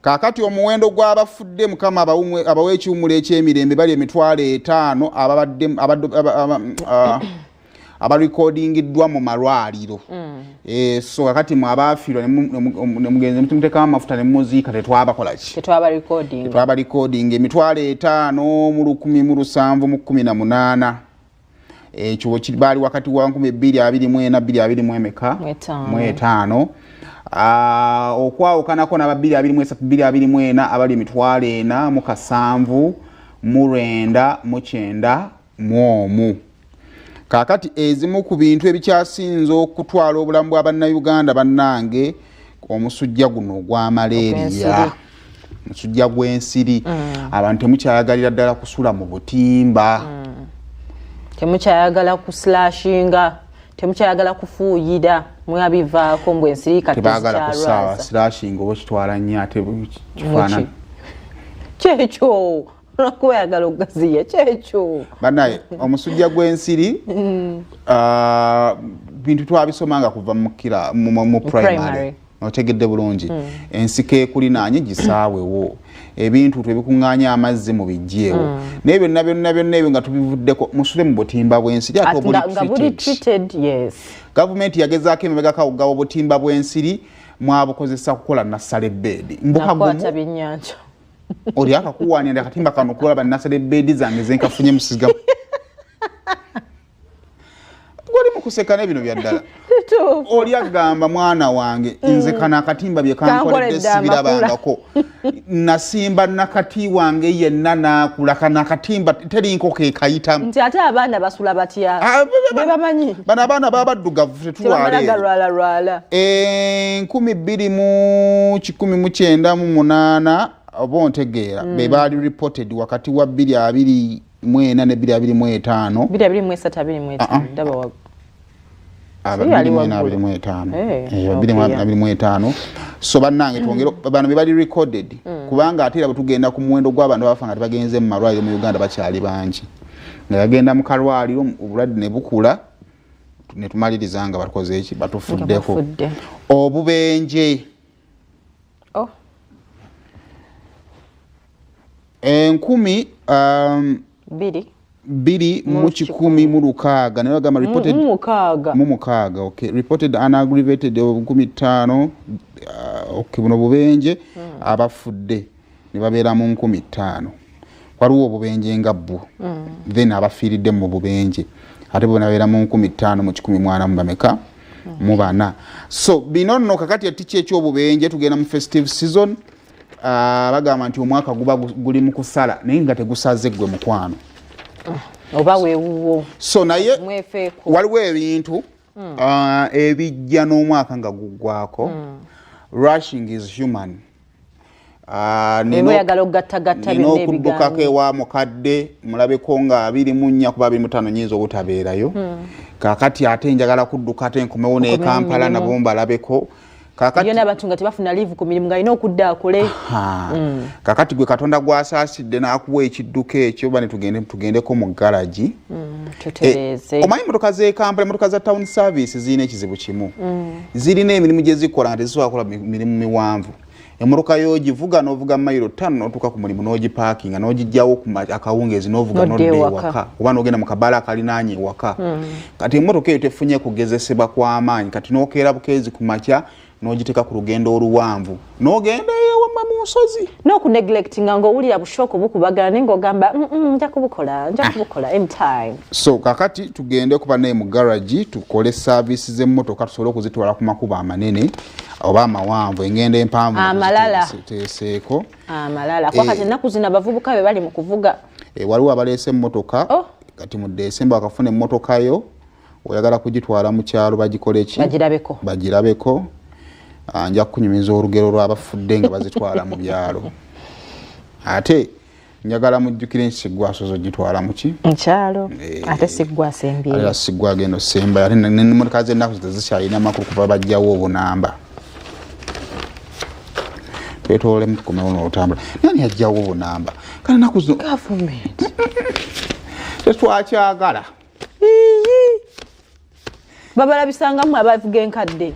kakati omuwendo gw'abafudde mukama abawe ekiwummulo eky'emirembe bali 5,000 abarekodingiddwa mu malwaliro. So kakati mu abafiirwa ne mugenze muteekamu amafuta ne muziika tetwabakola ki? Tetwaba recording 5,117,18. Ekyo baali wakati wa 2024 okwawukanako n'aba 2023 abali 4,799 kakati ezimu ku bintu ebikyasinze okutwala obulamu bwa bannayuganda bannange omusujja guno ogwa malaria, omusujja gw'ensiri. Abantu temukyayagalira ddala kusula mu butimba, temukyayagala kuslashinga, temukyayagala kufuuyira mwabivaako mbwe ensiri kati tebagala kusaawa slashinga oba kitwala nnyo ate kifaanana kyekyo nakweyagala okugaziya kyekyo banaye omusujja gw'ensiri bintu twabisomanga kuva mu primary otegedde bulungi. Ensiko ekulinaanye gisaawewo, ebintu tebikuŋŋaanya amazzi mu bijjeewo, naye byonna ebyo nga tubivuddeko musule mu butimba bw'ensiri ate buli treated. Yes, gavumenti yagezaako emabega kawugawa obutimba bw'ensiri mwabukozesa kukola nassale bedi mbukagumu oli akakuwaanira akatimba kano kulaba nassale bedi zange zenkafunye musigamu goli mukuseka n'ebino byaddala oli agamba mwana wange nze kana akatimba bye kankoledde sibirabangako nasimba nakati wange yenna nakula kana akatimba teri nkoko ekayitamu nti ate abaana basula batya bebamanyi bano abaana baba baddugavu tetwale 2018 oba ontegeera be baali reported wakati wa 2024 ne 2025 2023 ndaba wa 2025 so bannange twongera bano be bali recorded kubanga ate era butugenda ku muwendo gw'abantu abafa nga tebagenze mu malwaliro mu Uganda bakyali bangi nga yagenda mu kalwaliro obulwadde ne bukula ne tumaliriza nga bakoze eki batufuddeko obubenje 216 naye bagamba reported mu mukaaga reported unaggravated 5,000 buno bubenje abafudde ne babeera mu 5,000 waliwo obubenje nga bwo then abafiiridde mu bubenje ate bo nabeera mu 5,000 mu 1,000 bameka mu bana. So bino nno kakati ati ekyobubenje tugenda mu festive season. Bagamba nti omwaka guba guli mu kusala naye nga tegusaze gwe mukwano oba weewuwo. So naye waliwo ebintu ebijja n'omwaka nga guggwako. Rushing is human. Nino okuddukako ewa mukadde mulabeko nga 24 kuba 25 nyinza obutabeerayo. Kakati ate njagala kudduka ate nkomewo ne Kampala nabo mbalabeko. Kakati yona batunga tebafuna leave ku mirimu nga ino okudda akole. Kakati gwe Katonda gwasaasidde n'akuwa ekidduka ekyo bane tugendeko mu garage. Tutereze. Omanyi motoka ze Kampala, motoka za town service zirina ekizibu kimu. Zirina emirimu gye zikola nga tezisobola kukola mirimu miwanvu. Emotoka y'ogivuga n'ovuga mayiro 5 n'otuuka ku mulimu n'ogiparkinga n'ogijjawo ku akawungeezi n'ovuga n'odda ewaka oba n'ogenda mu kabaala akalinaanye ewaka. Kati emotoka eyo tefunye kugezesebwa kw'amaanyi kati n'okeera bukeezi ku makya n'ogiteeka ku lugendo oluwanvu n'ogenda ewama mu nsozi n'okuneglectinga ng'owulira bushoko bukubagala naye ng'ogamba nja kubukola anytime. So kakati tugende kuba naye mu garage tukole service z'emmotoka tusobole okuzitwala ku makubo amanene oba amawanvu engendo empanvu teseeko amalala kwakati ennaku zino abavubuka be bali mu kuvuga. Waliwo abaleese emmotoka kati mu Desemba bakafuna emmotoka yo oyagala kugitwala mu kyalo bagikole ki bagirabeko. Anja kunyumiza olugero lw'abafudde nga bazitwala mu byalo ate njagala mujjukire nsigwasozo gitwala muki nkyalo ate sigwasembye ala sigwa gendo semba ate n'emmotoka z'ennaku zikyalina amakulu kuva bajjawo obunamba twetolole mutukomewo n'olutambula nani yajjawo obunamba kana ennaku zino gavumenti tetwakyagala babalabisangamu abavuga enkadde.